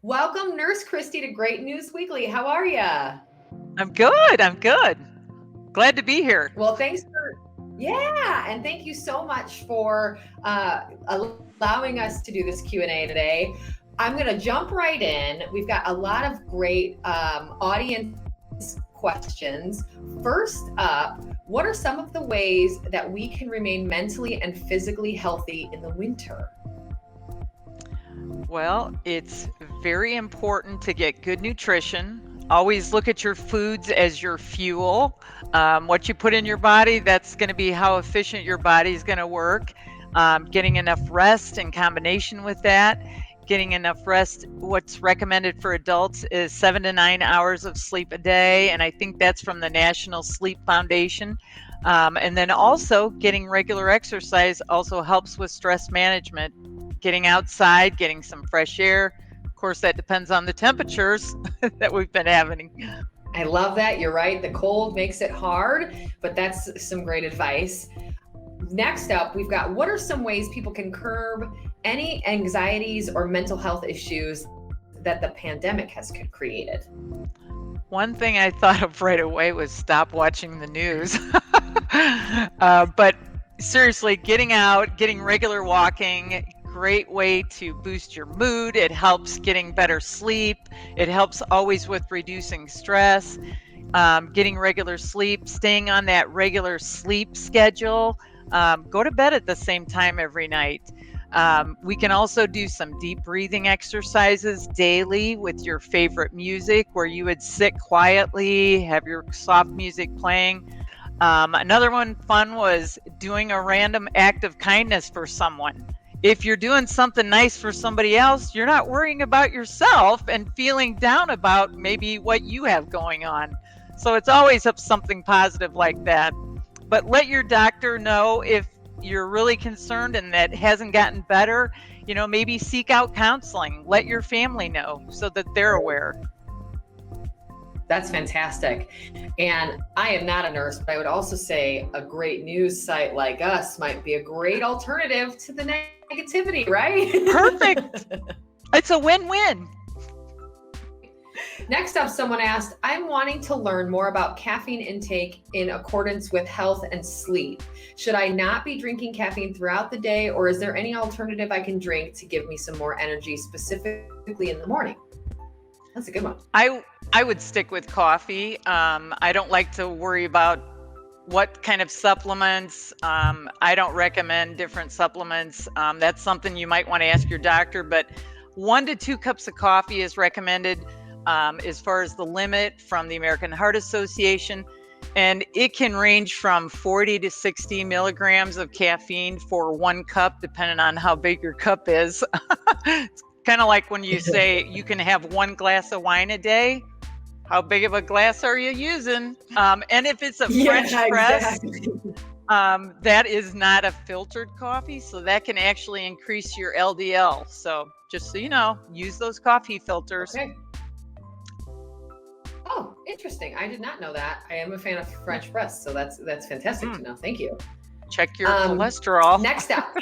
Welcome, Nurse Christy, to Great News Weekly. How are ya? I'm good. I'm good. Glad to be here. Well, and thank you so much for allowing us to do this Q&A today. I'm going to jump right in. We've got a lot of great audience questions. First up, what are some of the ways that we can remain mentally and physically healthy in the winter? Well, it's very important to get good nutrition. Always look at your foods as your fuel. What you put in your body, that's going to be how efficient your body is going to work. Getting enough rest in combination with that. Getting enough rest, what's recommended for adults is 7 to 9 hours of sleep a day. And I think that's from the National Sleep Foundation. And then also getting regular exercise also helps with stress management. Getting outside, getting some fresh air. Of course, that depends on the temperatures that we've been having. I love that. You're right. The cold makes it hard, but that's some great advice. Next up, we've got what are some ways people can curb any anxieties or mental health issues that the pandemic has created? One thing I thought of right away was stop watching the news. But seriously, getting out, getting regular walking, great way to boost your mood. It helps getting better sleep. It helps always with reducing stress, getting regular sleep, staying on that regular sleep schedule. Go to bed at the same time every night. We can also do some deep breathing exercises daily with your favorite music where you would sit quietly, have your soft music playing. Another one fun was doing a random act of kindness for someone. If you're doing something nice for somebody else, you're not worrying about yourself and feeling down about maybe what you have going on. So it's always something positive like that. But let your doctor know if you're really concerned and that hasn't gotten better. Maybe seek out counseling. Let your family know so that they're aware. That's fantastic. And I am not a nurse, but I would also say a great news site like us might be a great alternative to the negativity, right? Perfect. It's a win-win. Next up, someone asked, I'm wanting to learn more about caffeine intake in accordance with health and sleep. Should I not be drinking caffeine throughout the day, or is there any alternative I can drink to give me some more energy, specifically in the morning? That's a good one. I would stick with coffee. I don't like to worry about what kind of supplements. I don't recommend different supplements. That's something you might want to ask your doctor, but 1 to 2 cups of coffee is recommended as far as the limit from the American Heart Association. And it can range from 40 to 60 milligrams of caffeine for 1 cup, depending on how big your cup is. It's kind of like when you say you can have 1 glass of wine a day. How big of a glass are you using? And if it's a French press, that is not a filtered coffee, so that can actually increase your LDL. So just so you know, use those coffee filters. Okay. Oh, interesting. I did not know that. I am a fan of French press, so that's fantastic to know. Thank you. Check your cholesterol. Next up.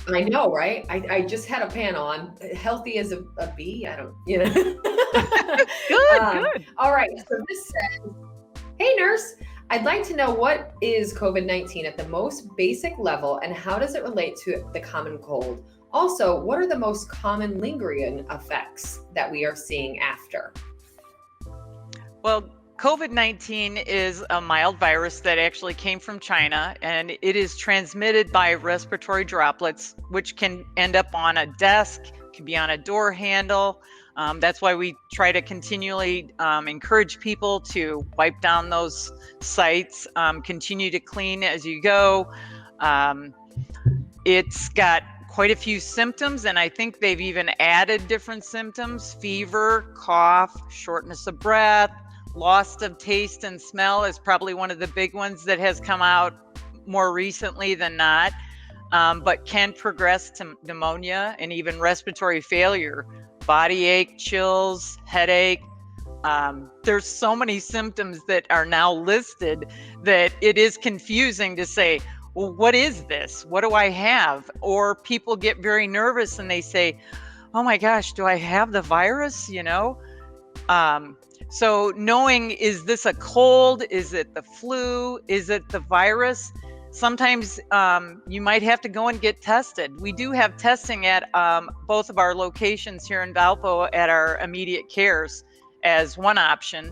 I know, right? I just had a pan on. Healthy as a bee. I don't, Good. All right. So this says, hey, nurse, I'd like to know what is COVID-19 at the most basic level and how does it relate to the common cold? Also, what are the most common lingering effects that we are seeing after? Well, COVID-19 is a mild virus that actually came from China, and it is transmitted by respiratory droplets, which can end up on a desk, can be on a door handle. That's why we try to continually encourage people to wipe down those sites, continue to clean as you go. It's got quite a few symptoms, and I think they've even added different symptoms: fever, cough, shortness of breath, loss of taste and smell is probably one of the big ones that has come out more recently than not, but can progress to pneumonia and even respiratory failure, body ache, chills, headache. There's so many symptoms that are now listed that it is confusing to say, well, what is this? What do I have? Or people get very nervous and they say, oh my gosh, do I have the virus? So knowing, is this a cold? Is it the flu? Is it the virus? Sometimes you might have to go and get tested. We do have testing at both of our locations here in Valpo at our immediate cares as one option.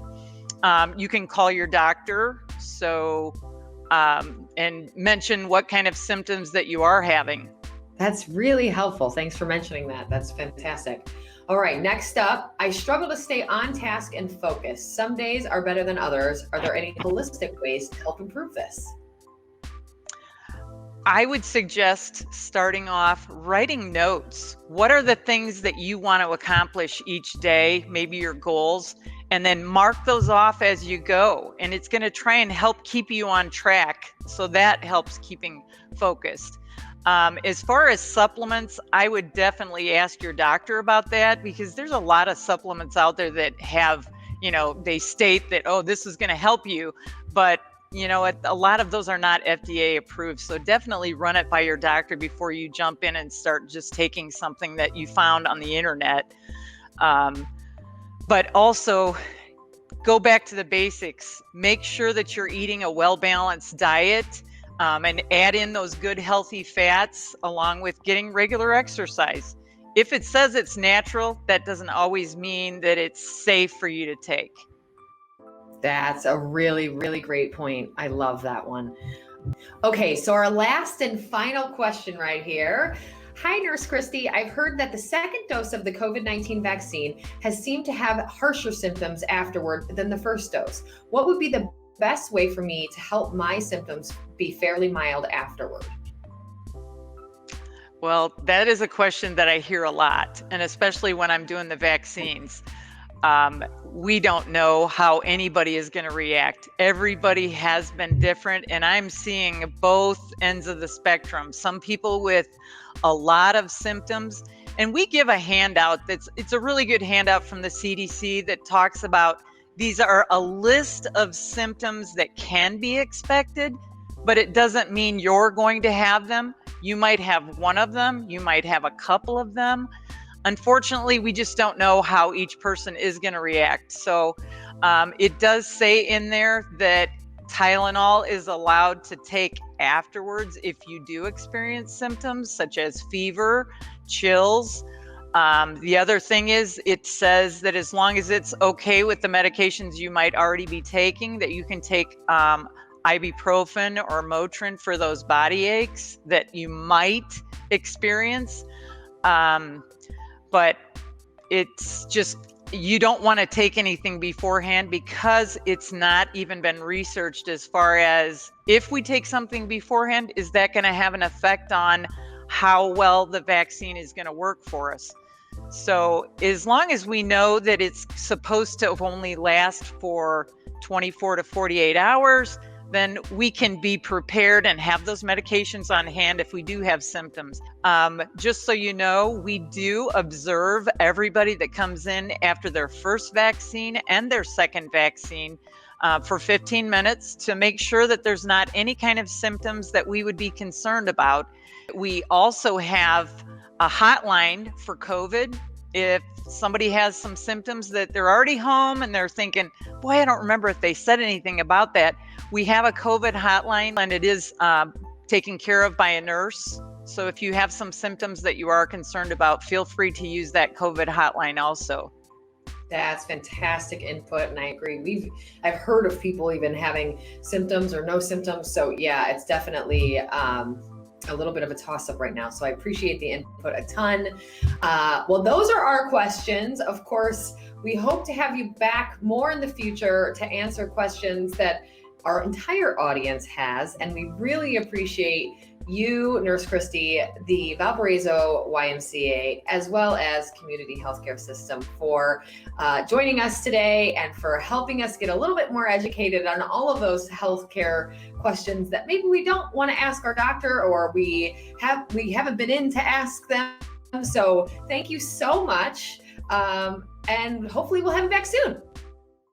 You can call your doctor and mention what kind of symptoms that you are having. That's really helpful. Thanks for mentioning that. That's fantastic. All right, next up, I struggle to stay on task and focused. Some days are better than others. Are there any holistic ways to help improve this? I would suggest starting off writing notes. What are the things that you want to accomplish each day, maybe your goals, and then mark those off as you go. And it's going to try and help keep you on track. So that helps keeping focused. As far as supplements, I would definitely ask your doctor about that, because there's a lot of supplements out there that have, they state that, oh, this is going to help you, but a lot of those are not FDA approved. So definitely run it by your doctor before you jump in and start just taking something that you found on the internet. But also go back to the basics. Make sure that you're eating a well-balanced diet, and add in those good healthy fats along with getting regular exercise. If it says it's natural, that doesn't always mean that it's safe for you to take. That's a really, really great point. I love that one. Okay, so our last and final question right here. Hi, Nurse Christy. I've heard that the second dose of the COVID-19 vaccine has seemed to have harsher symptoms afterward than the first dose. What would be the best way for me to help my symptoms be fairly mild afterward? Well, that is a question that I hear a lot, and especially when I'm doing the vaccines. We don't know how anybody is going to react. Everybody has been different, and I'm seeing both ends of the spectrum. Some people with a lot of symptoms, and we give a handout it's a really good handout from the CDC that talks about these are a list of symptoms that can be expected, but it doesn't mean you're going to have them. You might have one of them, you might have a couple of them. Unfortunately, we just don't know how each person is going to react. So it does say in there that Tylenol is allowed to take afterwards if you do experience symptoms such as fever, chills. The other thing is, it says that as long as it's okay with the medications you might already be taking, that you can take ibuprofen or Motrin for those body aches that you might experience. But it's just, you don't want to take anything beforehand, because it's not even been researched as far as if we take something beforehand, is that going to have an effect on how well the vaccine is going to work for us. So as long as we know that it's supposed to only last for 24 to 48 hours, then we can be prepared and have those medications on hand if we do have symptoms. Just so you know, we do observe everybody that comes in after their first vaccine and their second vaccine for 15 minutes to make sure that there's not any kind of symptoms that we would be concerned about. We also have a hotline for COVID. If somebody has some symptoms that they're already home and they're thinking, boy, I don't remember if they said anything about that, we have a COVID hotline, and it is taken care of by a nurse. So if you have some symptoms that you are concerned about, feel free to use that COVID hotline also. That's fantastic input, and I agree. I've heard of people even having symptoms or no symptoms. So yeah, it's definitely a little bit of a toss-up right now. So I appreciate the input a ton. Well, those are our questions. Of course, we hope to have you back more in the future to answer questions that our entire audience has. And we really appreciate you, Nurse Christy, the Valparaiso YMCA, as well as Community Healthcare System, for joining us today and for helping us get a little bit more educated on all of those healthcare questions that maybe we don't want to ask our doctor, or we haven't been in to ask them. So thank you so much. And hopefully we'll have you back soon.